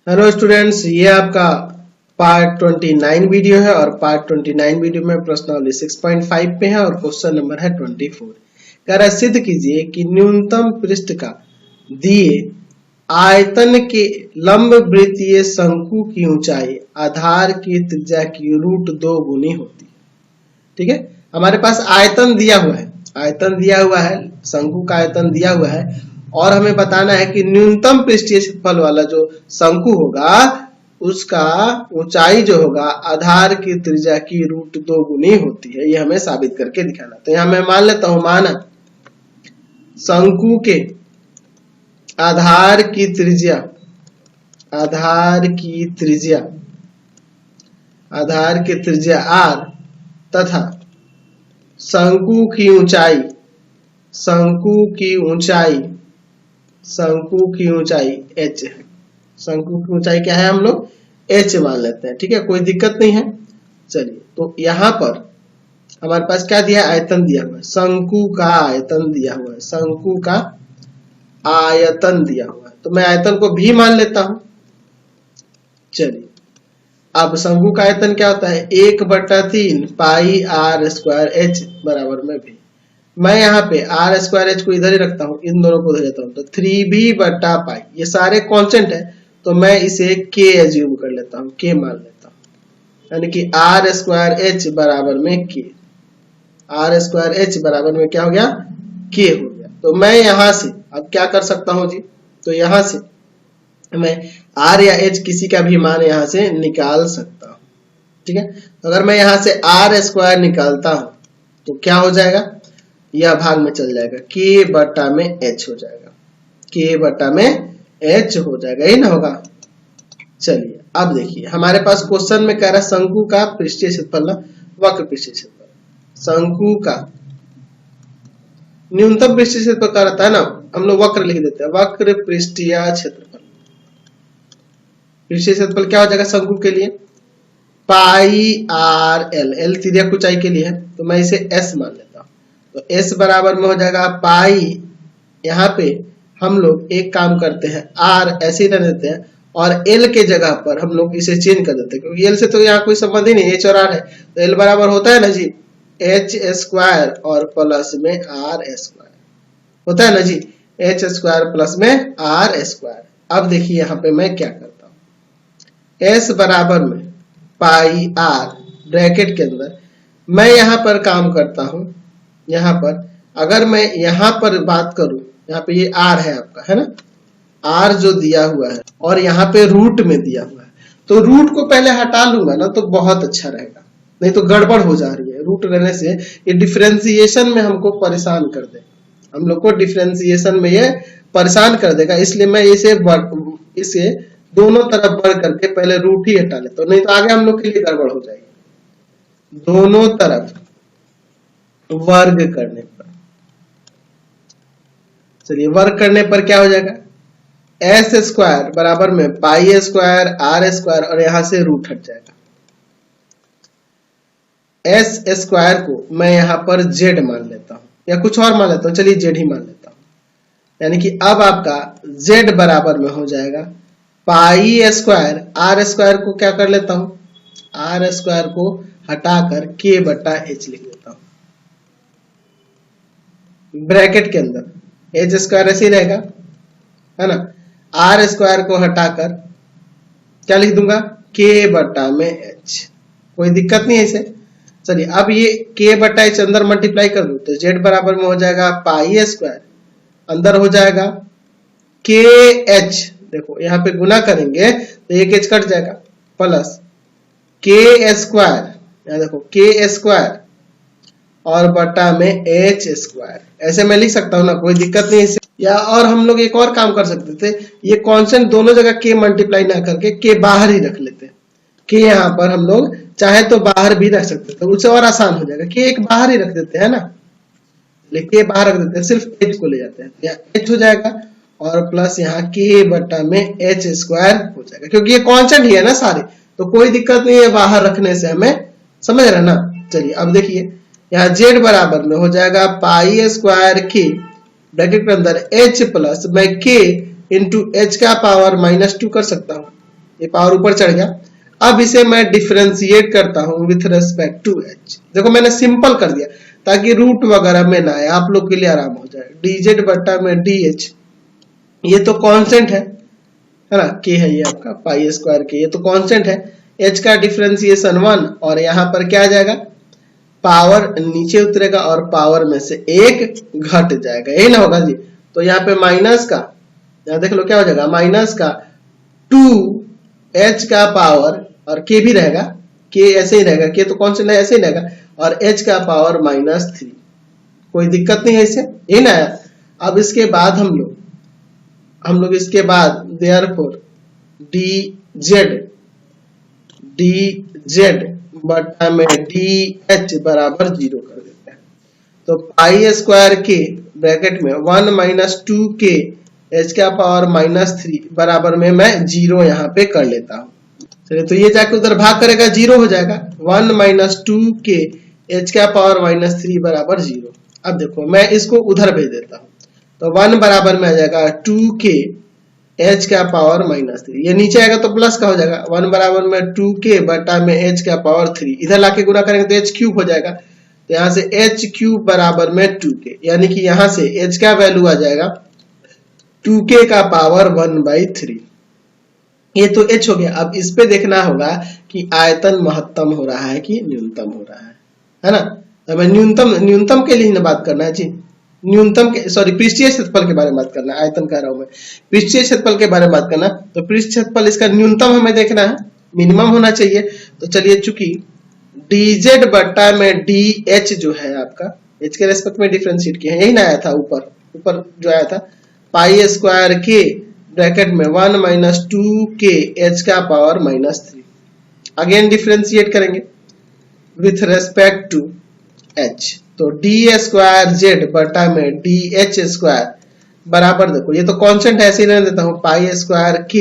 Hello students, ये आपका part 29 video है और पार्ट 29 वीडियो में प्रश्नावली 6.5 पे है और क्वेश्चन नंबर है 24। कह रहा है सिद्ध कीजिए कि न्यूनतम पृष्ठ का दिए आयतन के लंब वृत्तीय शंकु की ऊंचाई आधार की त्रिज्या की √2 गुनी होती है। ठीक है, हमारे पास आयतन दिया हुआ है, शंकु का आयतन दिया हुआ है और हमें बताना है कि न्यूनतम पृष्ठीय क्षेत्रफल वाला जो शंकु होगा उसका ऊंचाई जो होगा आधार की त्रिज्या की √2 गुनी होती है। ये हमें साबित करके दिखाना। तो यहां मैं मान लेता हूं, माना शंकु के आधार की त्रिज्या r तथा शंकु की ऊंचाई h है। शंकु की ऊंचाई क्या है, हम लोग h मान लेते हैं। ठीक है, कोई दिक्कत नहीं है। चलिए, तो यहां पर हमारे पास क्या दिया है, आयतन दिया हुआ है, शंकु का आयतन दिया हुआ है। तो मैं आयतन को भी मान लेता हूं। चलिए, अब शंकु का आयतन क्या होता है, 1/3 पाई r स्क्वायर h बराबर में भी। मैं यहाँ पे r स्क्वायर h को इधर ही रखता हूँ, इन दोनों को इधर लेता हूँ, तो 3b/पाई, ये सारे कांस्टेंट है तो मैं इसे k एज्यूम कर लेता हूँ, k मान लेता हूँ, यानी कि r स्क्वायर h बराबर में k, क्या हो गया, k हो गया। तो मैं यहाँ से अब क्या कर सकता हूँ जी, तो यहाँ से मैं r या h किसी का भी मान यहाँ से निकाल सकता हूँ। ठीक है, अगर मैं यहाँ से r स्क्वायर निकालता हूँ तो क्या हो जाएगा, यह भाग में चल जाएगा, k/h हो जाएगा, यही ना होगा। चलिए, अब देखिए हमारे पास क्वेश्चन में कह रहा है शंकु का पृष्ठीय क्षेत्रफल, वक्र पृष्ठीय क्षेत्रफल, शंकु का न्यूनतम पृष्ठीय क्षेत्रफल का रहता है ना, हम लोग वक्र लिख देते हैं, वक्र पृष्ठीय क्षेत्रफल। पृष्ठीय क्षेत्रफल क्या हो जाएगा शंकु के लिए, पाई r l तिर्यक ऊंचाई के लिए है, तो मैं इसे s मान लेता हूं। तो s बराबर में हो जाएगा पाई, यहाँ पे हम लोग एक काम करते हैं, r ऐसे ही रख देते हैं और l के जगह पर हम लोग इसे चेंज कर देते हैं, क्योंकि l से तो यहाँ कोई संबंध ही नहीं, h और r है, तो l बराबर होता है ना जी h स्क्वायर और प्लस में r स्क्वायर होता है ना जी, h स्क्वायर प्लस में r स्क्वायर। अब देखिए यहाँ पे मैं क्या करता हूँ, s बराबर में पाई r ब्रैकेट के अंदर मैं यहाँ पर काम करता हूँ। यहाँ पर अगर मैं यहाँ पर बात करूं, यहाँ पे ये r है आपका, है ना, r जो दिया हुआ है और यहाँ पे रूट में दिया हुआ है, तो रूट को पहले हटा लूंगा ना तो बहुत अच्छा रहेगा, नहीं तो गड़बड़ हो जा रही है। रूट रहने से ये डिफरेंशिएशन में हमको परेशान कर देगा, हम लोग को डिफरेंशिएशन में ये परेशान कर देगा, इसलिए मैं इसे दोनों तरफ बढ़ करके पहले रूट ही हटा लेता हूँ, नहीं तो आगे हम लोग के लिए गड़बड़ हो जाएगी। दोनों तरफ वर्ग करने पर, चलिए वर्ग करने पर क्या हो जाएगा, s स्क्वायर बराबर में पाई स्क्वायर r स्क्वायर और यहां से रूट हट जाएगा। s स्क्वायर को मैं यहां पर z मान लेता हूं या कुछ और मान लेता हूं, चलिए z ही मान लेता हूं, यानी कि अब आपका z बराबर में हो जाएगा पाई स्क्वायर, r स्क्वायर को क्या कर लेता हूं, r स्क्वायर को हटाकर k/h लिख लेता हूं ब्रैकेट के अंदर, h स्क्वायर ऐसे ही रहेगा, है ना, r स्क्वायर को हटाकर क्या लिख दूंगा, k/h, कोई दिक्कत नहीं है इसे। चलिए, अब ये k/h अंदर मल्टीप्लाई कर दो तो z बराबर में हो जाएगा पाई स्क्वायर, अंदर हो जाएगा kh, देखो यहाँ पे गुना करेंगे तो एक h कट जाएगा, प्लस k स्क्वायर, यहाँ देखो k स्क्वायर और बटा में h स्क्वायर, ऐसे मैं लिख सकता हूँ ना, कोई दिक्कत नहीं है। या और हम लोग एक और काम कर सकते थे, ये कांस्टेंट दोनों जगह k मल्टीप्लाई ना करके k बाहर ही रख लेते, k यहाँ पर हम लोग चाहे तो बाहर भी रख सकते थे, उससे और आसान हो जाएगा, k एक बाहर ही रख देते हैं ना, k बाहर रख देते हैं, सिर्फ h को ले जाते हैं, यहाँ h हो जाएगा और प्लस यहाँ k/में h स्क्वायर हो जाएगा, क्योंकि ये कांस्टेंट ही है ना सारे, तो कोई दिक्कत नहीं है बाहर रखने से, हमें समझ रहे ना। चलिए, अब देखिए यहाँ z बराबर में हो जाएगा पाई स्क्वायर k ब्रैकेट के अंदर h प्लस मैं k इंटू h का पावर -2 कर सकता हूँ, ये पावर ऊपर चढ़ गया। अब इसे मैं डिफरेंशिएट करता हूं विथ रेस्पेक्ट टू एच। देखो मैंने सिंपल कर दिया ताकि रूट वगैरह में ना आए, आप लोग के लिए आराम हो जाए। dz बटा में dh, ये तो कांस्टेंट है ना, k है ये आपका पाई स्क्वायर के, ये तो कांस्टेंट है। h का डिफरेंशिएशन 1 और यहाँ पर क्या आ जाएगा, पावर नीचे उतरेगा और पावर में से एक घट जाएगा, यही ना होगा जी। तो यहाँ पे माइनस का, यहाँ देख लो क्या हो जाएगा, माइनस का 2h का पावर, और k भी रहेगा, k ऐसे ही रहेगा, k तो कांस्टेंट है ऐसे ही रहेगा, और h का पावर -3। कोई दिक्कत नहीं है इससे, यही ना है। अब इसके बाद हम लोग इसके बाद देयरफॉर dz बटा में dh बराबर 0 कर देते हैं। तो पाई स्क्वायर के ब्रैकेट में 1 माइनस 2k h का पावर -3 बराबर में मैं 0 यहाँ पे कर लेता हूँ। चलिए, तो ये जाके उधर भाग करेगा 0 हो जाएगा, 1 माइनस 2k h का पावर -3 बराबर 0। अब देखो मैं इसको उधर भेज देता हूँ, तो 1 बराबर में आ जाएगा 2k h का पावर -3, ये नीचे आएगा तो प्लस का हो जाएगा, 1 बराबर में 2k बटा में h का पावर 3, इधर लाके गुणा करेंगे तो h क्यूब हो जाएगा। तो यहाँ से h क्यूब बराबर में 2k, यानी कि यहाँ से h का वैल्यू आ जाएगा 2k का पावर 1/3। ये तो h हो गया। अब इस पे देखना होगा कि आयतन महत्तम हो रहा है कि न्यूनतम हो रहा है ना। हमें न्यूनतम के लिए बात करना है जी, न्यूनतम के सॉरी पृष्ठीय क्षेत्रफल के बारे में बात करना है, आयतन कह रहा हूं मैं, पृष्ठीय क्षेत्रफल के बारे में बात करना। तो पृष्ठ क्षेत्रफल इसका न्यूनतम हमें देखना है, मिनिमम होना चाहिए। तो चलिए, चूंकि dz बटा में dh जो है आपका h के रेस्पेक्ट में डिफरेंशिएट किया है, यही ना आया था ऊपर जो आया था, पाई स्क्वायर के ब्रैकेट में 1 माइनस 2k h का पावर -3, अगेन डिफरेंशिएट करेंगे विथ रेस्पेक्ट टू h। तो d स्क्वायर z बटा में dh स्क्वायर बराबर, देखो ये तो कांस्टेंट है, ऐसे ही रहने देता हूं, पाई स्क्वायर k,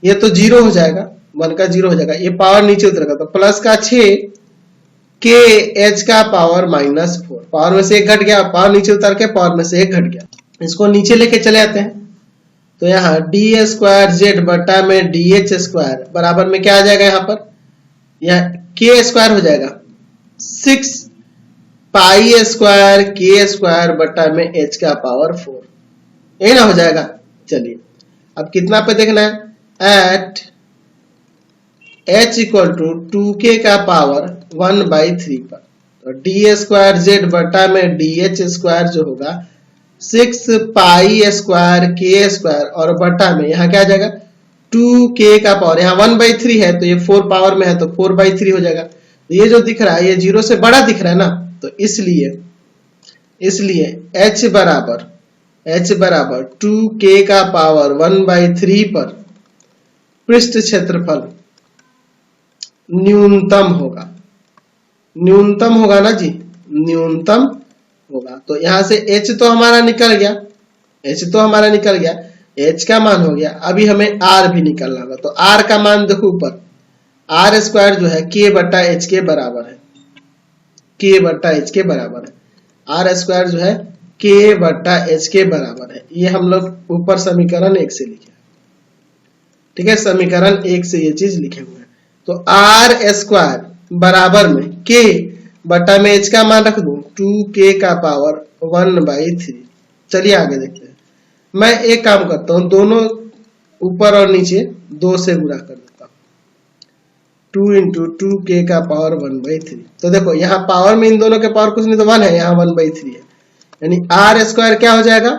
ये तो 0 हो जाएगा, 1 का 0 हो जाएगा, ये पावर नीचे उतरेगा तो प्लस का 6k h का पावर -4, पावर में से एक घट गया, पावर नीचे उतर के पावर में से एक घट गया, इसको नीचे लेके चले आते हैं। तो यहाँ d स्क्वायर z बटा में dh स्क्वायर बराबर में क्या आ जाएगा, यहाँ पर यहाँ k स्क्वायर हो जाएगा 6 पाई स्क्वायर k स्क्वायर बटा में h का पावर 4, यही ना हो जाएगा। चलिए, अब कितना पे देखना है, eight h equal to 2k का पावर 1/3 पर। तो d स्क्वायर z बटा में dh स्क्वायर जो होगा 6 पाई स्क्वायर k स्क्वायर और बटा में यहाँ क्या आ जाएगा 2k का पावर, यहाँ 1/3 है तो ये 4 पावर में है तो 4/3 हो जाएगा। तो ये जो दिख रहा है ये 0 से बड़ा दिख रहा है ना, तो इसलिए h बराबर 2k का पावर 1/3 पर पृष्ठ क्षेत्रफल न्यूनतम होगा ना जी, न्यूनतम होगा। तो यहां से h तो हमारा निकल गया, h का मान हो गया। अभी हमें r भी निकालना होगा, तो r का मान देखो ऊपर, r स्क्वायर जो है k बटा h के बराबर है, r स्क्वायर जो है k बटा h के बराबर है। ये हम लोग ऊपर समीकरण 1 से लिखे, ठीक है, समीकरण 1 से ये चीज लिखे हुए हैं। तो r स्क्वायर बराबर में k बटा में h का मान रख दूं 2k का पावर 1/3। चलिए आगे देखते हैं। मैं एक काम करता हूं, दोनों ऊपर और नीचे 2 से गुणा कर देता हूं, 2 इंटू 2k का पावर 1/3। तो देखो यहाँ पावर में इन दोनों के पावर कुछ नहीं तो 1 है, यहाँ 1/3 है, यानी r स्क्वायर क्या हो जाएगा,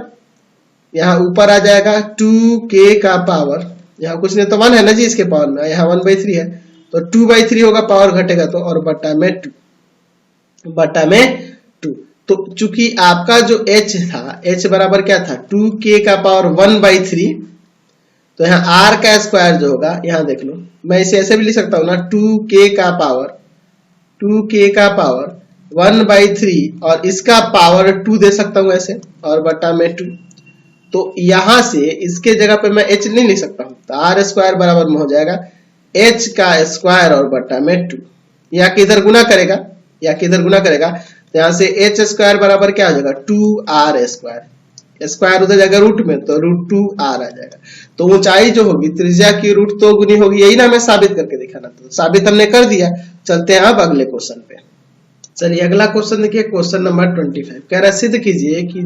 यहाँ ऊपर आ जाएगा 2k का पावर, यहाँ कुछ नहीं तो 1 है ना जी इसके पावर में, यहाँ 1/3 है तो 2/3 होगा, पावर घटेगा तो, और बटा में 2। तो चूंकि आपका जो h था, h बराबर क्या था 2k का पावर 1/3, तो यहाँ r का स्क्वायर जो होगा, यहाँ देख लो मैं इसे ऐसे भी लिख सकता हूँ ना, 2k का पावर 1/3 और इसका पावर 2 दे सकता हूँ ऐसे, और बटा में 2। तो यहां से इसके जगह पे मैं h नहीं लिख सकता हूँ, तो r स्क्वायर बराबर में हो जाएगा h का स्क्वायर और बटा में 2, या किधर गुना करेगा, तो यहाँ से h स्क्वायर बराबर क्या हो जाएगा 2r स्क्वायर, स्क्वायर उधर जाएगा रूट में तो √2r आ जाएगा। तो ऊंचाई जो होगी त्रिज्या की √2 गुनी होगी, यही ना हमें साबित करके दिखाना। तो साबित हमने कर दिया। चलते हैं अब अगले क्वेश्चन पे। चलिए अगला क्वेश्चन देखिए, क्वेश्चन नंबर 25 कह रहा है सिद्ध कीजिए कि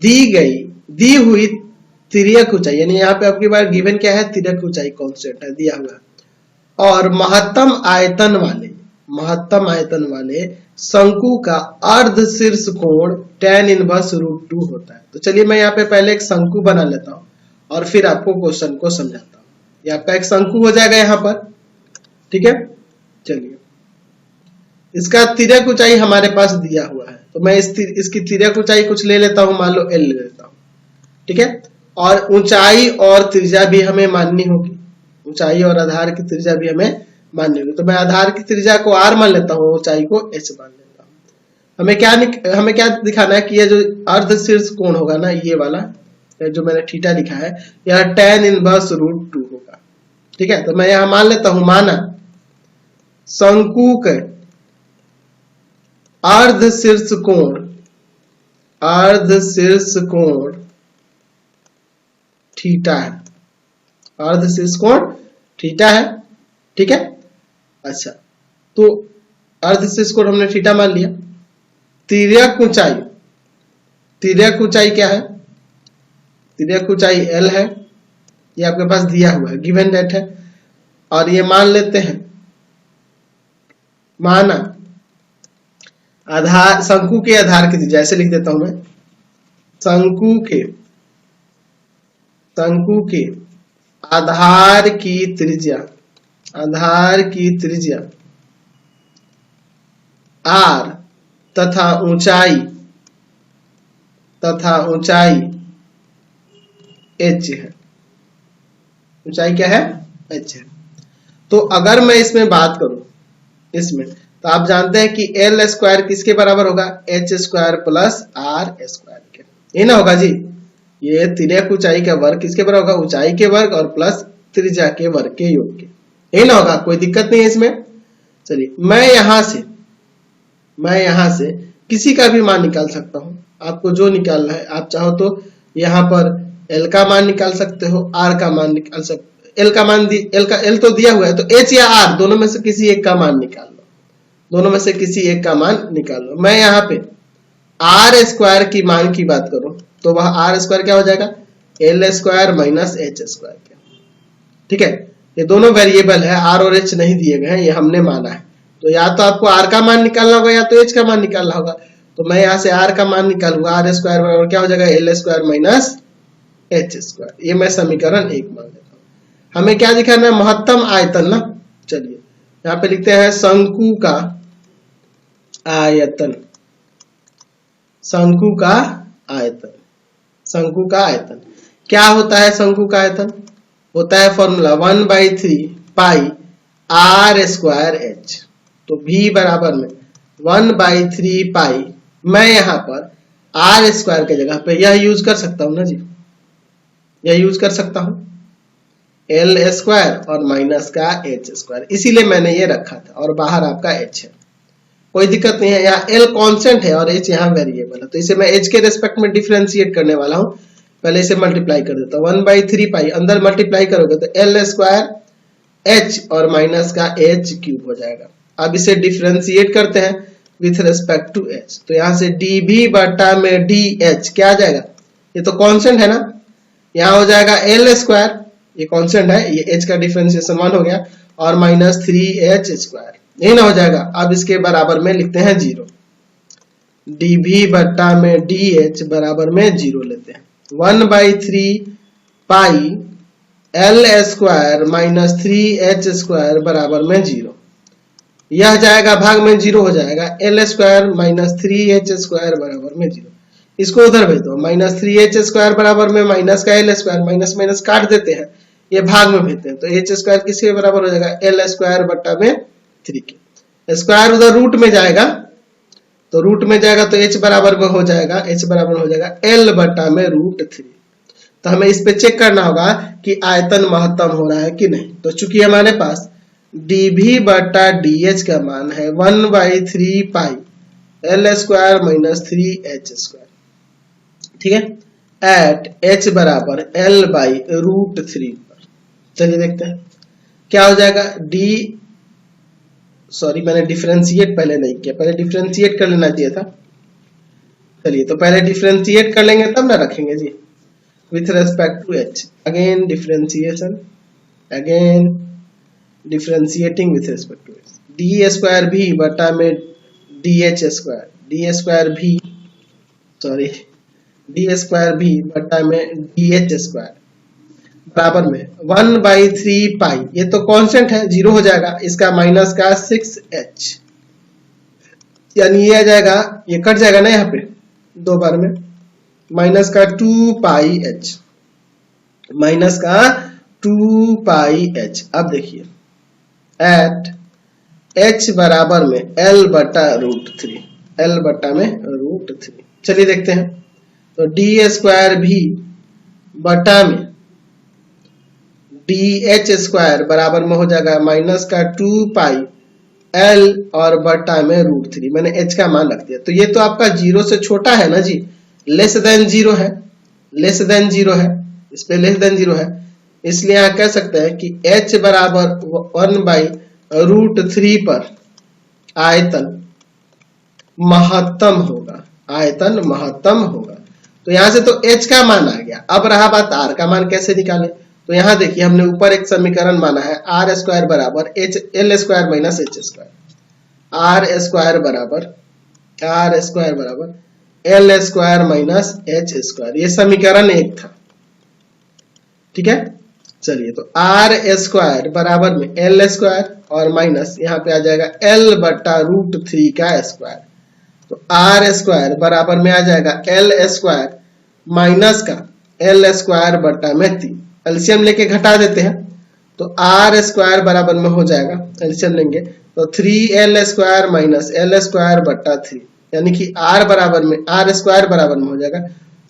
दी हुई तिर्यक ऊंचाई, यानी यहाँ पे आपकी बार गिवन क्या है, तिर्यक ऊंचाई कांस्टेंट है दिया हुआ, और महत्तम आयतन वाले शंकु का अर्ध शीर्ष कोण tan इनवर्स √2 होता है। तो चलिए मैं यहाँ पे पहले एक शंकु बना लेता हूँ और फिर आपको क्वेश्चन को समझाता हूँ। ये आपका एक शंकु हो जाएगा यहाँ पर, ठीक है। चलिए इसका तिर्यक ऊंचाई हमारे पास दिया हुआ है, तो मैं इसकी तिर्यक ऊंचाई कुछ ले लेता हूँ, मान लो L ले लेता हूँ, ठीक है। और ऊंचाई और त्रिज्या भी हमें माननी होगी, ऊंचाई और आधार की त्रिज्या भी हमें माननी होगी। तो मैं आधार की त्रिज्या को r मान लेता हूँ, ऊंचाई को h मान लेता हूँ। हमें क्या दिखाना है कि ये जो अर्ध शीर्ष कोण होगा ना, ये वाला जो मैंने थीटा लिखा है, यह tan इनवर्स √2 होगा, ठीक है। तो मैं यहां मान लेता हूं, माना शंकु के अर्ध शीर्ष कोण थीटा है, अर्ध शीर्ष कोण थीटा है, ठीक है। अच्छा, तो अर्ध शीर्ष कोण हमने थीटा मान लिया। तिर्यक ऊंचाई क्या है, तिर्यक ऊंचाई L है, ये आपके पास दिया हुआ है, गिवन डेट है। और ये मान लेते हैं, माना आधार शंकु के आधार की त्रिज्या, ऐसे लिख देता हूं मैं, शंकु के आधार की त्रिज्या r तथा ऊंचाई h है। ऊंचाई क्या है, h है। तो अगर मैं इसमें बात करूं, इसमें तो आप जानते हैं कि L स्क्वायर किसके बराबर होगा, h square plus r square के, ये ना होगा जी। ये तिर्यक ऊंचाई का वर्ग किसके बराबर होगा, ऊंचाई के वर्ग और प्लस त्रिज्या के वर्ग के योग के, ये ना होगा। कोई दिक्कत नहीं है इसमें। चलिए मैं यहां से किसी का भी मान निकाल सकता हूं, आपको जो निकालना है। आप चाहो तो यहाँ पर L का मान निकाल सकते हो, R का मान निकाल सकते। L तो दिया हुआ है, तो H या R दोनों में से किसी एक का मान निकाल लो। मैं यहाँ पे R स्क्वायर की मान की बात करूं तो वह R स्क्वायर क्या हो जाएगा, L square minus H square, ठीक है। ये दोनों वेरिएबल है, R और H नहीं दिए गए हैं, ये हमने माना है। तो या तो आपको R का मान निकालना होगा या तो H का मान निकालना होगा। तो मैं यहाँ से R का मान निकालूंगा, R स्क्वायर बराबर क्या हो जाएगा, L square minus H square. ये मैं समीकरण 1 मान लेता हूँ। हमें क्या दिखाना है, महत्तम आयतन ना। चलिए यहाँ पे लिखते हैं शंकु का आयतन क्या होता है, शंकु का आयतन होता है फॉर्मूला 1/3 पाई r स्क्वायर h। तो v बराबर में 1/3 पाई, मैं यहाँ पर r स्क्वायर के जगह पे यह यूज कर सकता हूँ ना जी, यह यूज कर सकता हूँ L स्क्वायर और माइनस का h स्क्वायर, इसीलिए मैंने ये रखा था। और बाहर आपका h है, कोई दिक्कत नहीं है। यहाँ L कांस्टेंट है और h यहाँ वेरिएबल है, तो इसे मैं h के रेस्पेक्ट में डिफरेंशिएट करने वाला हूँ। पहले इसे मल्टीप्लाई कर देता हूँ, 1/3 पाई, अंदर मल्टीप्लाई करोगे तो L स्क्वायर h और माइनस का h क्यूब हो जाएगा। अब इसे डिफरेंशिएट करते हैं विथ रेस्पेक्ट टू h, तो यहाँ से dv बटा में dh क्या आ जाएगा, ये तो कांस्टेंट है ना, यहाँ हो जाएगा L स्क्वायर, ये कांस्टेंट है, ये h का डिफरेंशिएशन 1 हो गया, और माइनस 3h स्क्वायर, यही ना हो जाएगा। अब इसके बराबर में लिखते हैं 0, dv बटा में dh बराबर में 0 लेते हैं, 1/3 पाई L square minus 3h square बराबर में 0, यह जाएगा भाग में 0 हो जाएगा, L square minus 3h square बराबर में 0। इसको उधर भेज दो, माइनस 3h स्क्वायर बराबर में माइनस का L स्क्वायर, माइनस माइनस काट देते हैं, ये भाग में भेजते हैं, तो h स्क्वायर किसके बराबर हो जाएगा, L स्क्वायर बटा में 3 के। स्क्वायर उधर रूट में जाएगा, तो रूट में जाएगा तो h बराबर में हो जाएगा, L बटा में √3। तो हमें इस पे चेक करना होगा कि आयतन महत्तम हो रहा है कि नहीं। तो चूंकि हमारे पास dv बटा dh का मान है 1/3 पाई L square minus 3h square, ठीक है। एट h बराबर l बाई रूट 3 पर। चलिए देखते हैं क्या हो जाएगा। सॉरी मैंने डिफरेंशिएट पहले नहीं किया, पहले डिफरेंशिएट कर लेना चाहिए था। चलिए तो पहले डिफरेंशिएट कर लेंगे तब ना रखेंगे जी। With respect to h again differentiation, again differentiating with respect to h। D square भी बटा में D H square, D square भी सॉरी डी स्क्वायर भी बटा में डी एच स्क्वायर बराबर में 1/3 पाई, ये तो कांस्टेंट है, जीरो हो जाएगा, इसका माइनस का 6h, यानी ये आ जाएगा, ये कट जाएगा ना यहाँ पे दो बार में, माइनस का 2 पाई h, माइनस का 2 पाई h। अब देखिए एट h बराबर में l बटा रूट 3, l बटा में रूट 3। चलिए देखते हैं तो डी स्क्वायर भी बटा में डी एच स्क्वायर बराबर में हो जाएगा माइनस का 2 पाई l और बटा में रूट 3। मैंने h का मान रख दिया, तो ये तो आपका जीरो से छोटा है ना जी, लेस देन जीरो है, लेस देन जीरो है, इस पे लेस देन जीरो है, इसलिए यहाँ कह सकते हैं कि h बराबर 1/√3 पर आयतन महत्तम होगा, आयतन महत्तम होगा। तो यहां से तो h का मान आ गया। अब रहा बात r का मान कैसे निकालें, तो यहां देखिए हमने ऊपर एक समीकरण माना है आर स्क्वायर बराबर L square minus H square, R square बराबर L square minus H square, ये समीकरण एक था, ठीक है। चलिए तो आर स्क्वायर बराबर में एल स्क्वायर और माइनस यहाँ पे आ जाएगा एल बटा रूट 3 का स्क्वायर, तो आर स्क्वायर बराबर में आ जाएगा एल स्क्वायर माइनस का एल स्क्वायर बटा में 3। एलसीएम लेके घटा देते हैं तो आर स्क्वायर बराबर में हो जाएगा, एलसीएम लेंगे तो 3l square minus L square बटा 3, यानी कि आर बराबर में आर स्क्वायर बराबर में हो जाएगा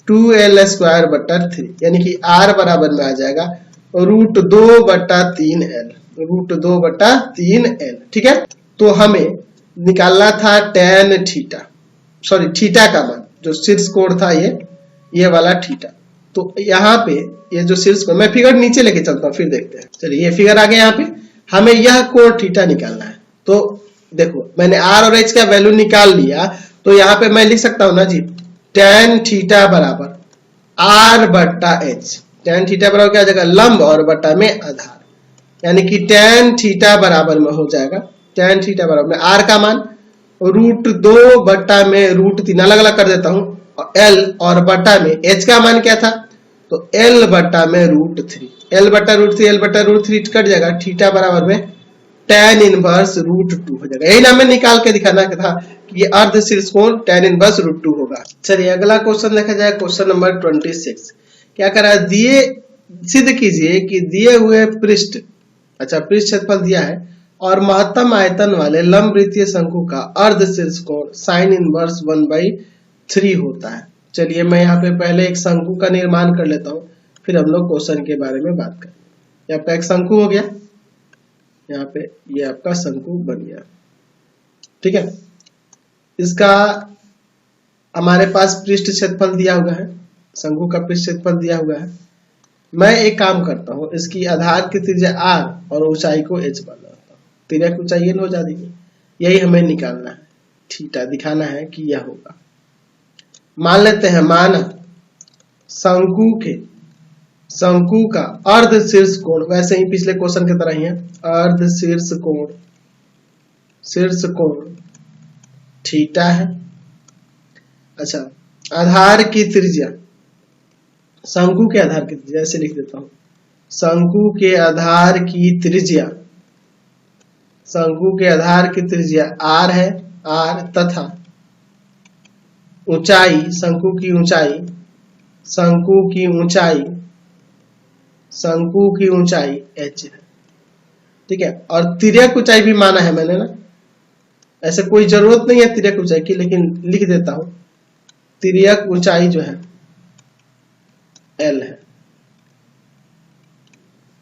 2l स्क्वायर बटा 3, यानी कि आर बराबर में आ जाएगा रूट 2 बटा 3l, रूट 2 बटा 3l, ठीक है। तो हमें निकालना था tan थीटा, सॉरी थीटा का मान, जो शीर्ष कोण था ये वाला थीटा। तो यहाँ पे ये जो शीर्ष कोण, मैं फिगर नीचे लेके चलता हूँ फिर देखते हैं। चलिए ये फिगर आ गया, यहाँ पे हमें यह कोण थीटा निकालना है। तो देखो मैंने r और h का वैल्यू निकाल लिया, तो यहाँ पे मैं लिख सकता हूँ ना जी tan थीटा बराबर r बटा h, tan थीटा बराबर क्या हो जाएगा लंब और बटा में आधार, यानी कि tan थीटा बराबर में हो जाएगा, tan थीटा बराबर में r का मान रूट 2 बटा में रूट 3, अलग अलग कर देता हूँ, l और बटा में h का मान क्या था, तो l बटा में रूट 3, l बटा रूट 3, l बटा रूट 3 कट जाएगा, थीटा बराबर में tan इनवर्स रूट 2 हो जाएगा। यही ना हमें निकाल के दिखाना था कि ये अर्ध शीर्ष कोण tan इनवर्स रूट 2 होगा। चलिए अगला क्वेश्चन देखा जाए, क्वेश्चन नंबर 26। क्या करा है, दिए सिद्ध कीजिए कि दिए हुए पृष्ठ, अच्छा पृष्ठ क्षेत्रफल दिया है और महत्तम आयतन वाले लंब वृत्तीय शंकु का अर्ध शीर्ष कोण साइन इनवर्स 1/3 होता है। चलिए मैं यहाँ पे पहले एक शंकु का निर्माण कर लेता हूँ, फिर हम लोग क्वेश्चन के बारे में बात करें। यहाँ पे एक शंकु हो गया, यहाँ पे ये आपका शंकु बन गया, ठीक है। इसका हमारे पास पृष्ठ क्षेत्रफल दिया हुआ है, शंकु का पृष्ठ क्षेत्रफल दिया हुआ है। मैं एक काम करता हूँ, इसकी आधार की त्रिज्या r और ऊंचाई को h मान लेता हूँ, त्रिज्या की ऊंचाई n हो जाएगी, यही हमें निकालना है, थीटा दिखाना है कि यह होगा। मान लेते हैं माना शंकु का अर्ध शीर्ष कोण, वैसे ही पिछले क्वेश्चन की तरह ही है, अर्ध शीर्ष कोण थीटा है। अच्छा आधार की त्रिज्या, शंकु के आधार की त्रिज्या ऐसे लिख देता हूं, शंकु के आधार की त्रिज्या r है, r तथा ऊंचाई, शंकु की ऊंचाई h है, ठीक है। और तिर्यक ऊंचाई भी माना है मैंने ना, ऐसे कोई जरूरत नहीं है तिर्यक ऊंचाई की, लेकिन लिख देता हूं तिर्यक ऊंचाई जो है l है,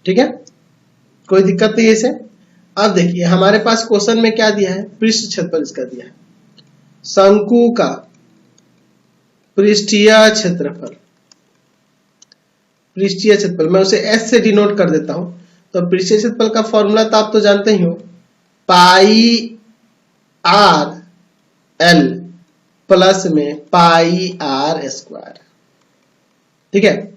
ठीक है, कोई दिक्कत नहीं है इसे। अब देखिए हमारे पास क्वेश्चन में क्या दिया है, पृष्ठ क्षेत्रफल इसका दिया है, शंकु का पृष्ठीय क्षेत्रफल पृष्ठीय क्षेत्रफल, मैं उसे एस से डिनोट कर देता हूं। तो पृष्ठीय क्षेत्रफल का फॉर्मूला तो आप तो जानते ही हो, पाई आर एल प्लस में पाई आर स्क्वायर। ठीक है,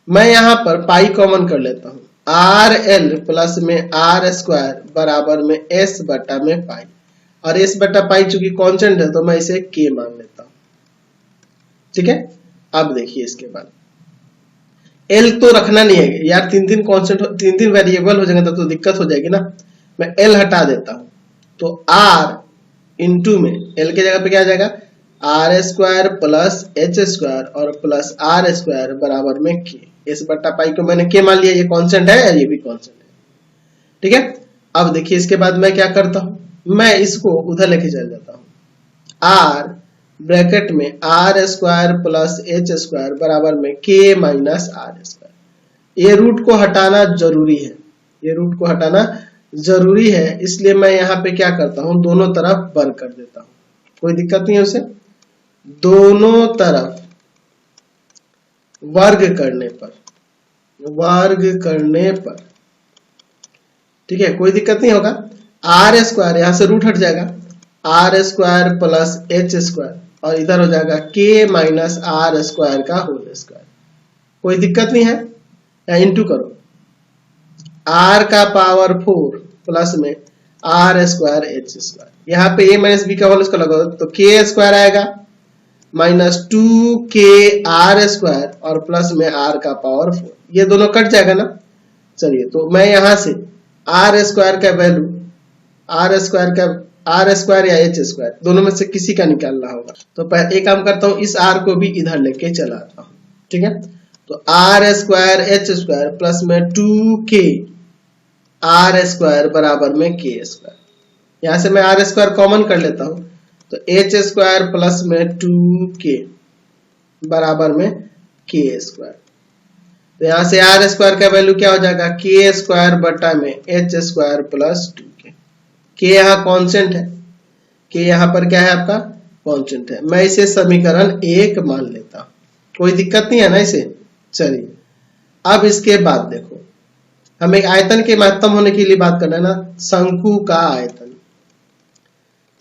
मैं यहां पर पाई कॉमन कर लेता हूं, आर एल प्लस में आर स्क्वायर बराबर में एस बटा में पाई, और एस बटा पाई चूंकि कांस्टेंट है तो मैं इसे के मान लेता हूं। ठीक है, अब देखिए इसके बाद एल तो रखना नहीं है यार, तीन कांस्टेंट, तीन वेरिएबल हो जाएंगे तो दिक्कत हो जाएगी ना। मैं एल हटा देता हूं, तो आर इंटू में एल के जगह पे क्या आ जाएगा, r square plus h square और प्लस आर स्क्वायर बराबर में के। एस बट्टा पाई को मैंने के मान लिया, ये कांस्टेंट है, ये भी कांस्टेंट है। ठीक है, अब देखिए इसके बाद मैं क्या करता हूं, मैं इसको उधर लेके चल जाता हूं, आर ब्रैकेट में r square plus h square बराबर में के माइनस आर स्क्वायर। ये रूट को हटाना जरूरी है, ये रूट को हटाना जरूरी है, इसलिए मैं यहाँ पे क्या करता हूं, दोनों तरफ वर्ग कर देता हूं, कोई दिक्कत नहीं है उसे। दोनों तरफ वर्ग करने पर ठीक है, कोई दिक्कत नहीं होगा। आर स्क्वायर यहां से रूट हट जाएगा, r square plus h square और इधर हो जाएगा के माइनस आर स्क्वायर का होल स्क्वायर, कोई दिक्कत नहीं है। या इंटू करो, आर का पावर 4 प्लस में आर स्क्वायर एच स्क्वायर, यहाँ पे ए माइनस बी का होल स्क्वायर लगाओ तो के स्क्वायर आएगा माइनस 2 के आर स्क्वायर और प्लस में आर का पावर 4, ये दोनों कट जाएगा ना। चलिए, तो मैं यहां से आर स्क्वायर का वैल्यू, आर स्क्वायर या एच स्क्वायर दोनों में से किसी का निकालना होगा। तो एक काम करता हूं, इस आर को भी इधर लेके चला आता हूं। ठीक है, तो r square h square plus में 2 के आर स्क्वायर बराबर में के स्क्वायर, यहां से मैं आर स्क्वायर कॉमन कर लेता हूं, तो एच स्क्वायर प्लस में 2 के बराबर में के स्क्वायर। तो यहां से आर स्क्वायर का वैल्यू क्या हो जाएगा, के स्क्वायर बटा में एच स्क्वायर प्लस 2 के यहाँ कांस्टेंट है, के यहाँ पर क्या है आपका कांस्टेंट है, मैं इसे समीकरण 1 मान लेता हूं, कोई दिक्कत नहीं है ना इसे। चलिए, अब इसके बाद देखो, हम एक आयतन के महत्तम होने के लिए बात करना है ना, शंकु का आयतन,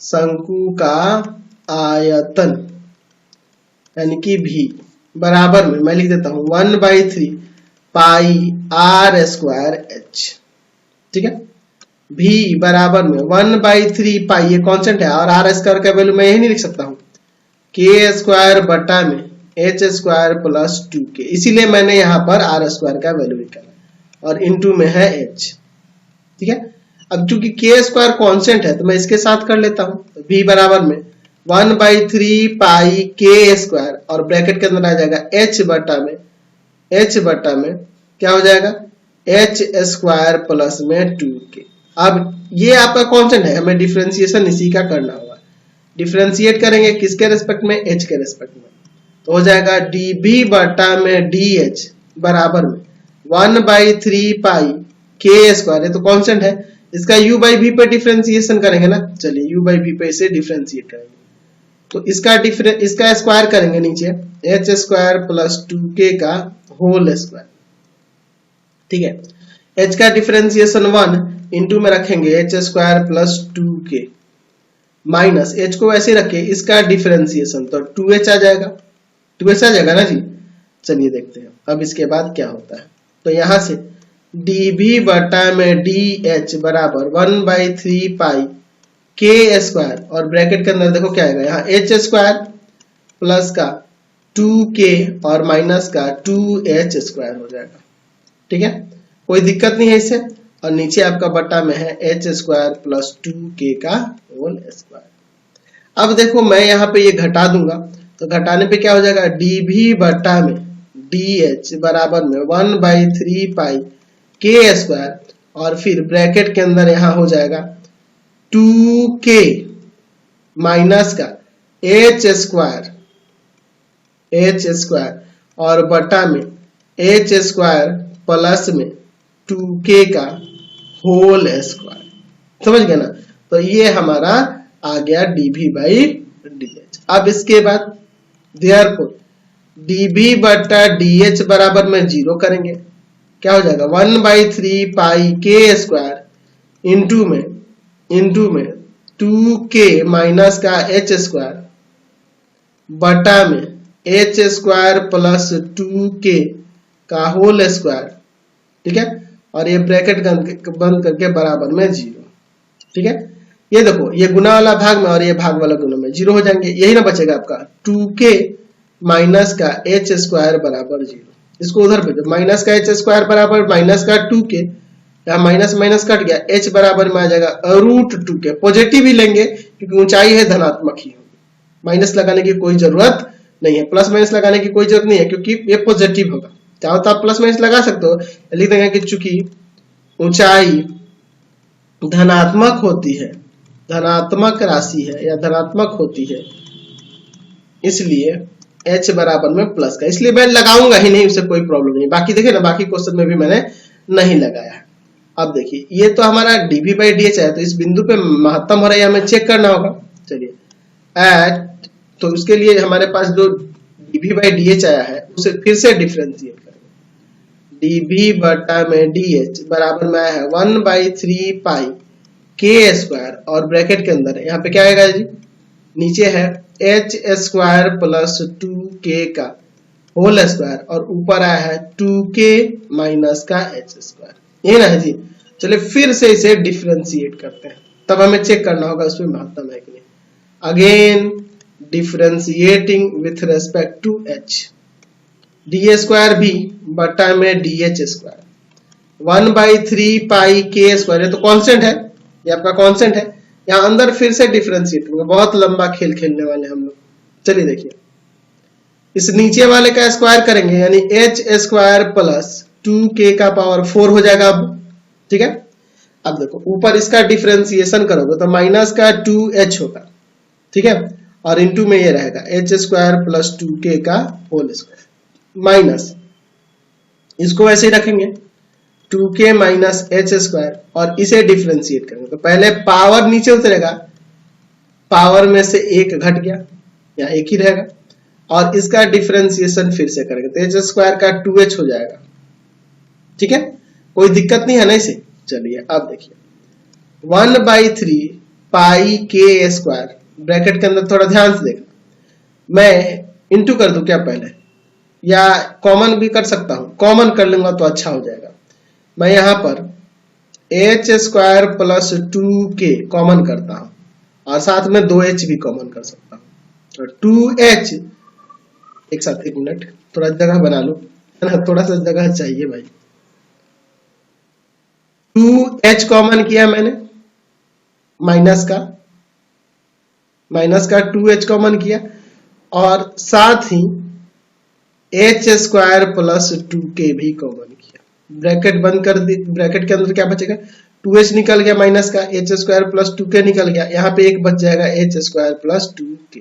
शंकु का आयतन यानी कि भी बराबर में मैं लिख देता हूं 1/3 पाई आर स्क्वायर एच। ठीक है, भी बराबर में 1/3 पाई, ये कांस्टेंट है, और आर स्क्वायर का वैल्यू मैं यही नहीं लिख सकता हूं, के स्क्वायर बटा में एच स्क्वायर प्लस 2 के, इसीलिए मैंने यहां पर आर स्क्वायर का वैल्यू निकाला और इनटू में है एच। ठीक है, अब चूंकि के स्क्वायर कांस्टेंट है तो मैं इसके साथ कर लेता हूं, तो भी बराबर में 1/3 पाई के स्क्वायर और ब्रैकेट के अंदर आ जाएगा एच बटा में क्या हो जाएगा, एच स्क्वायर प्लस में 2 के। अब ये आपका कांस्टेंट है, हमें डिफरेंशिएशन इसी का करना होगा, डिफरेंशिएट करेंगे किसके रेस्पेक्ट में, एच के रेस्पेक्ट में, तो हो जाएगा डीबी बटा में डी एच बराबर में 1/3 पाई के स्क्वायर, ये तो कांस्टेंट है, इसका u बाई v पे डिफरेंशिएशन करेंगे ना। चलिए, u बाई v पे इसे डिफरेंशिएट करेंगे, तो इसका स्क्वायर करेंगे नीचे, एच स्क्वायर प्लस 2k का होल स्क्वायर। ठीक है, h का डिफरेंशिएशन 1 इंटू में रखेंगे H square plus 2k minus h को वैसे रखे, इसका डिफरेंशिएशन तो 2h आ जाएगा ना जी। चलिए देखते हैं अब इसके बाद क्या होता है, तो यहां से dv बटा में dh बराबर 1/3 पाई के स्क्वायर और ब्रैकेट के अंदर देखो क्या आएगा, यहाँ एच स्क्वायर प्लस का 2k और माइनस का 2h स्क्वायर हो जाएगा। ठीक है, कोई दिक्कत नहीं है इससे, और नीचे आपका बटा में है एच स्क्वायर प्लस 2k का होल स्क्वायर। अब देखो मैं यहाँ पे ये घटा दूंगा, तो घटाने पे क्या हो जाएगा, dv बटा में dh बराबर में 1/3 पाई के स्क्वायर और फिर ब्रैकेट के अंदर यहां हो जाएगा 2k माइनस का एच स्क्वायर और बटा में एच स्क्वायर प्लस में 2k का होल स्क्वायर। समझ गए ना, तो ये हमारा आ गया dv बाई dh। अब इसके बाद देयरफॉर dv बटा dh बराबर में 0 करेंगे, क्या हो जाएगा 1/3 पाई के स्क्वायर इंटू में 2k माइनस का h स्क्वायर बटा में h स्क्वायर प्लस 2k का होल स्क्वायर, ठीक है, और ये ब्रैकेट बंद करके बराबर में 0, ठीक है। ये देखो ये गुना वाला भाग में और ये भाग वाला गुना में 0 हो जाएंगे, यही ना बचेगा आपका 2k माइनस का h स्क्वायर बराबर 0। इसको उधर भेजो, माइनस का h स्क्वायर बराबर माइनस का 2k, यहाँ माइनस माइनस कट गया, h बराबर में आ जाएगा √2k। पॉजिटिव ही लेंगे क्योंकि ऊंचाई है धनात्मक ही होगी, माइनस लगाने की कोई जरूरत नहीं है, प्लस माइनस लगाने की कोई जरूरत नहीं है क्योंकि ये पॉजिटिव होगा। चाहो तो आप प्लस माइनस लगा सकते हो, लिख देंगे कि चूंकि ऊंचाई धनात्मक होती है, धनात्मक राशि है या धनात्मक होती है, इसलिए h बराबर में प्लस का, इसलिए मैं लगाऊंगा ही नहीं, उससे कोई प्रॉब्लम नहीं। बाकी देखिए ना, बाकी क्वेश्चन में भी मैंने नहीं लगाया। अब देखिए ये तो हमारा dv/dh है, तो इस बिंदु पे महत्तम हो रहा है, हमें चेक करना होगा। चलिए तो उसके लिए हमारे पास जो dv/dh आया है उसे फिर से डिफरेंशिएट करेंगे। dv बटा में dh बराबर में आया है 1/3 पाई के स्क्वायर, और ब्रैकेट के अंदर यहाँ पे क्या आएगा जी, नीचे है h स्क्वायर प्लस 2k का होल स्क्वायर, और ऊपर आया है 2k माइनस का h स्क्वायर, ये ना है जी। चलिए फिर से इसे डिफरेंशिएट करते हैं, तब हमें चेक करना होगा उसमें महत्तम है कि नहीं। Again differentiating with respect to h, D square भी बटा में dh स्क्वायर 1/3 पाई के स्क्वायर, ये तो कांस्टेंट है, ये आपका कांस्टेंट है। यहाँ अंदर फिर से डिफरेंशिएट होगा, बहुत लंबा खेल खेलने वाले हम लोग। चलिए देखिए, इस नीचे वाले का स्क्वायर करेंगे यानी h स्क्वायर प्लस 2k का पावर 4 हो जाएगा अब, ठीक है। अब देखो ऊपर इसका डिफरेंशिएशन करोगे तो माइनस का 2h होगा, ठीक है, और इंटू में ये रहेगा h स्क्वायर प्लस 2k का होल स्क्वायर माइनस, इसको वैसे ही रखेंगे 2k माइनस h स्क्वायर, और इसे डिफरेंशिएट करेंगे तो पहले पावर नीचे उतरेगा, पावर में से एक घट गया, यहाँ एक ही रहेगा, और इसका डिफरेंशिएशन फिर से करेंगे तो h स्क्वायर का 2h हो जाएगा, ठीक है, कोई दिक्कत नहीं है ना इसे। चलिए अब देखिए 1/3 पाई के स्क्वायर, ब्रैकेट के अंदर थोड़ा ध्यान से देखना, मैं इंटू कर दूं क्या पहले, या कॉमन भी कर सकता हूं, कॉमन कर लूंगा तो अच्छा हो जाएगा। मैं यहां पर h square plus 2k common करता हूं, और साथ में 2h भी कॉमन कर सकता हूं, तो 2h, एक साथ एक मिनट थोड़ा जगह बना लो, है ना, थोड़ा सा जगह चाहिए भाई। 2h कॉमन किया मैंने, माइनस का 2h कॉमन किया, और साथ ही h स्क्वायर प्लस 2k भी कॉमन किया, ब्रैकेट बंद कर दी। ब्रैकेट के अंदर क्या बचेगा, 2h निकल गया माइनस का, h स्क्वायर प्लस 2k निकल गया, यहाँ पे एक बच जाएगा h square plus 2k,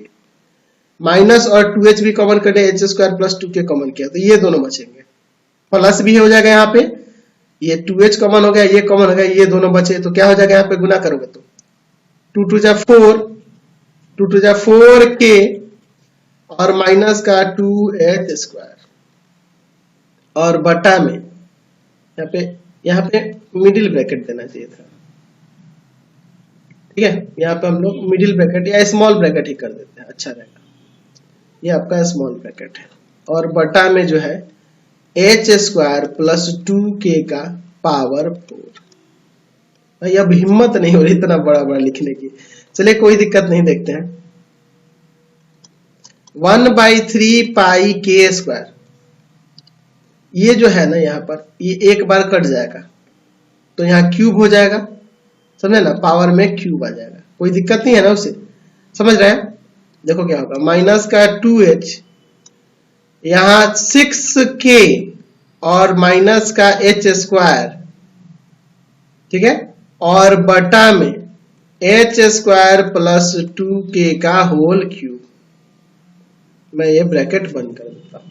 minus और 2h भी कॉमन कर दिया, h square plus 2k common किया, तो ये दोनों बचेंगे, प्लस भी हो जाएगा, यहाँ पे ये 2h कॉमन हो गया, ये कॉमन हो गया, ये दोनों बचे, तो क्या हो जाएगा, यहाँ पे गुना करोगे तो 2 2 जा 4, 2 2 जा 4k, और माइनस का 2h स्क्वायर, और बटा में यहाँ पे मिडिल ब्रैकेट देना चाहिए था, ठीक है, यहाँ पे हम लोग मिडिल ब्रैकेट या स्मॉल ब्रैकेट ही कर देते हैं, अच्छा रहेगा, ये आपका स्मॉल ब्रैकेट है, और बटा में जो है h स्क्वायर प्लस 2k का पावर 4। भाई अब हिम्मत नहीं हो रही इतना बड़ा बड़ा लिखने की, चलिए कोई दिक्कत नहीं, देखते हैं 1/3 पाई के स्क्वायर, ये जो है ना यहाँ पर ये एक बार कट जाएगा तो यहाँ क्यूब हो जाएगा, समझे ना, पावर में क्यूब आ जाएगा, कोई दिक्कत नहीं है ना उससे, समझ रहे हैं। देखो क्या होगा, माइनस का 2h, यहाँ 6k और माइनस का h स्क्वायर, ठीक है, और बटा में h स्क्वायर प्लस 2k का होल क्यूब। मैं ये ब्रैकेट बंद कर देता हूं,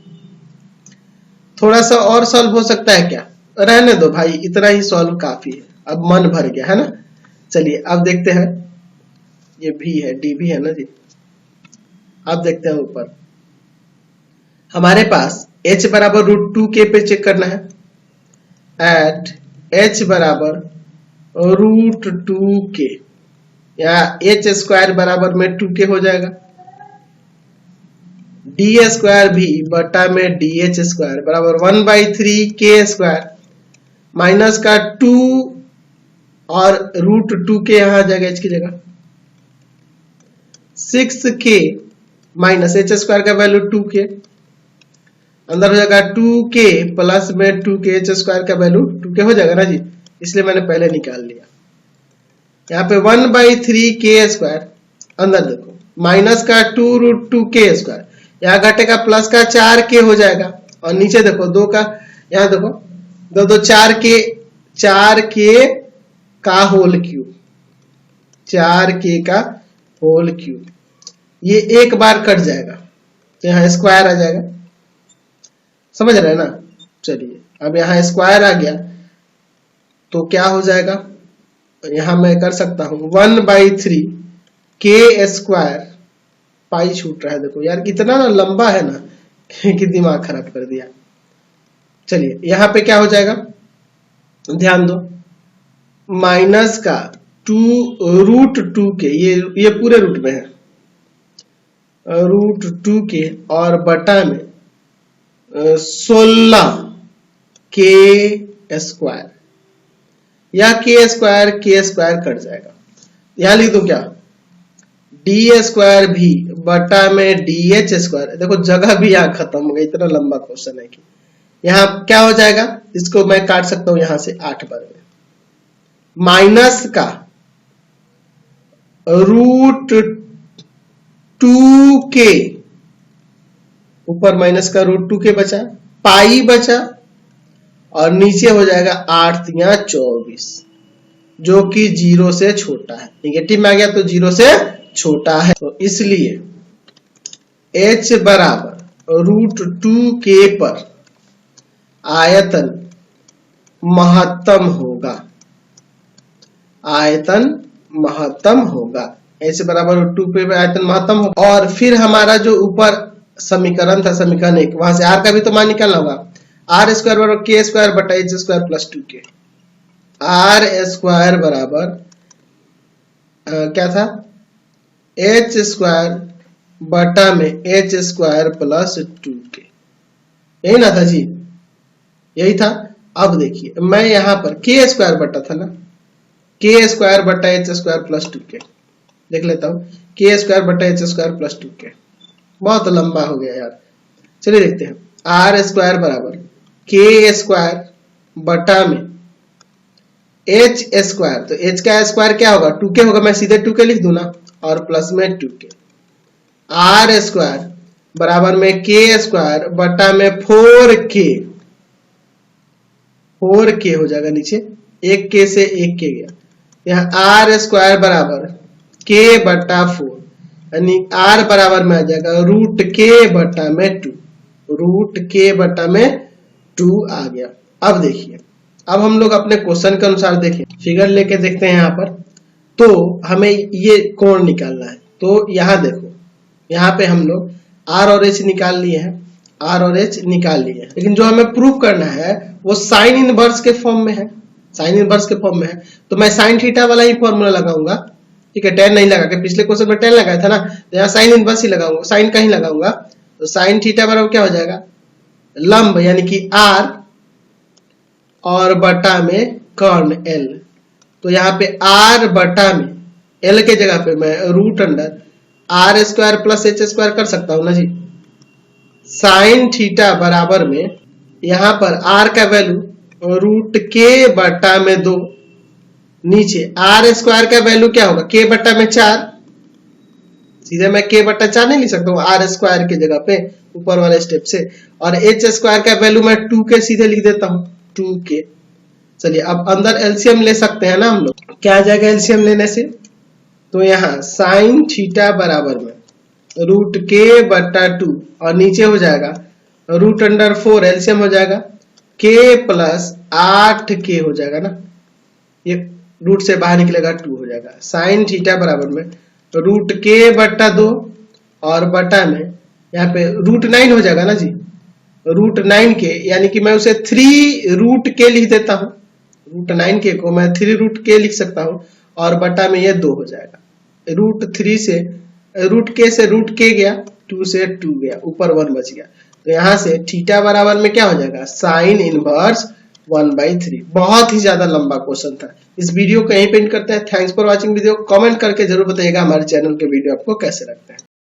थोड़ा सा और सॉल्व हो सकता है क्या, रहने दो भाई, इतना ही सॉल्व काफी है, अब मन भर गया है ना। चलिए अब देखते हैं, ये भी है, डी भी है ना जी, अब देखते हैं ऊपर हमारे पास h बराबर √2k पे चेक करना है। एट h बराबर √2k, यहाँ h स्क्वायर बराबर में 2k हो जाएगा। डी स्क्वायर भी बटा में डी एच स्क्वायर बराबर 1/3k स्क्वायर माइनस का 2 और √2k यहाँ आ जाएगा h की जगह। 6k माइनस h स्क्वायर का वैल्यू 2k, अंदर हो जाएगा 2k प्लस में 2k h स्क्वायर का वैल्यू 2k हो जाएगा ना जी, इसलिए मैंने पहले निकाल लिया। यहाँ पे 1/3k स्क्वायर, अंदर देखो माइनस का 2√2k स्क्वायर, यहाँ घटेगा प्लस का 4k हो जाएगा, और नीचे देखो 2 का, यहाँ देखो 2 4k का होल क्यूब, 4k का होल क्यूब, ये एक बार कट जाएगा तो यहाँ स्क्वायर आ जाएगा। समझ रहे हैं ना? चलिए अब यहाँ स्क्वायर आ गया तो क्या हो जाएगा, यहाँ मैं कर सकता हूँ 1/3k स्क्वायर, पाई छूट रहा है, देखो यार कितना ना लंबा है ना कि दिमाग खराब कर दिया। चलिए यहाँ पे क्या हो जाएगा, ध्यान दो, माइनस का 2√2k, ये पूरे रूट में है, √2k और बटा में 16k स्क्वायर, या k स्क्वायर कट जाएगा, यहां लिख दो क्या, डी स्क्वायर भी बटा में डी एच स्क्वायर। देखो जगह भी यहाँ खत्म हो गई, इतना लंबा क्वेश्चन है कि यहाँ क्या हो जाएगा, इसको मैं काट सकता हूं यहां से 8 बार में, माइनस का √2k, ऊपर माइनस का √2k बचा, पाई बचा, और नीचे हो जाएगा 8 या 24, जो कि 0 से छोटा है, निगेटिव में आ गया तो 0 से छोटा है, तो इसलिए h बराबर √2k पर आयतन महत्तम होगा, आयतन महत्तम होगा, h बराबर √2k पर आयतन महत्तम होगा। और फिर हमारा जो ऊपर समीकरण था, समीकरण 1, वहां से r का भी तो मान निकालना होगा, r स्क्वायर बराबर k स्क्वायर बटा h square plus 2k, r square बराबर क्या था, h स्क्वायर बटा में h स्क्वायर प्लस 2k, यही ना था जी, यही था। अब देखिए मैं यहाँ पर k स्क्वायर बटा था ना, k स्क्वायर बटा h स्क्वायर प्लस 2k, देख लेता हूँ, k स्क्वायर बटा h स्क्वायर प्लस 2k, बहुत लंबा हो गया यार, चलिए देखते हैं, r स्क्वायर बराबर k स्क्वायर बटा में h स्क्वायर, तो h का स्क्वायर क्या होगा, 2k होगा, मैं सीधे 2k लिख दूं ना, और प्लस में 2k, r स्क्वायर बराबर में k स्क्वायर बटा में 4k हो जाएगा, नीचे 1k से 1k गया, यहाँ r स्क्वायर बराबर k बटा 4, यानी r बराबर में आ जाएगा √k बटा में 2, √k बटा में 2 आ गया। अब देखिए, अब हम लोग अपने क्वेश्चन के अनुसार देखें, फिगर लेके देखते हैं यहाँ पर, तो हमें ये कोण निकालना है, तो यहाँ देखो, यहाँ पे हम लोग r और h निकाल लिए हैं, r और h निकाल लिए हैं, लेकिन जो हमें प्रूफ करना है वो साइन इनवर्स के फॉर्म में है, साइन इनवर्स के फॉर्म में है, तो मैं साइन थीटा वाला ही फॉर्मूला लगाऊंगा, ठीक है, tan नहीं लगा के, पिछले क्वेश्चन में tan लगाया था ना, तो यहाँ साइन इनवर्स ही लगाऊंगा, साइन का ही लगाऊंगा, तो साइन थीटा बराबर क्या हो जाएगा, लंब यानी कि r और बटा में कर्ण l, तो यहाँ पे r बटा में l के जगह पे मैं root under r square plus h square कर सकता हूँ ना जी। साइन थीटा बराबर में यहाँ पर r का वैल्यू √k बटा में 2, नीचे r स्क्वायर का वैल्यू क्या होगा, k बटा में 4, सीधे मैं k बटा 4 नहीं लिख सकता हूँ r स्क्वायर की जगह पे ऊपर वाले स्टेप से, और h स्क्वायर का वैल्यू मैं 2k सीधे लिख देता हूँ, 2k। चलिए अब अंदर एलसीएम ले सकते हैं ना हम लोग, क्या आ जाएगा एलसीएम लेने से, तो यहाँ साइन थीटा बराबर में √k बटा 2, और नीचे हो जाएगा √4, एलसीएम हो जाएगा k प्लस 8k हो जाएगा ना, ये रूट से बाहर निकलेगा 2 हो जाएगा, साइन थीटा बराबर में √k बटा 2 और बटा में यहाँ पे √9 हो जाएगा ना जी, √9 के, यानी कि मैं उसे 3√k लिख देता हूँ। √9 के को मैं 3√k लिख सकता हूँ और बटा में ये 2 हो जाएगा। √3 से √k से √k गया, 2 से 2 गया, ऊपर 1 बच गया। तो यहाँ से थीटा बराबर में क्या हो जाएगा, साइन इनवर्स 1/3। बहुत ही ज्यादा लंबा क्वेश्चन था। इस वीडियो को यहीं पे एंड करते हैं। Thanks for watching video. Comment करके जरूर बताइएगा हमारे चैनल के वीडियो आपको कैसे लगते हैं।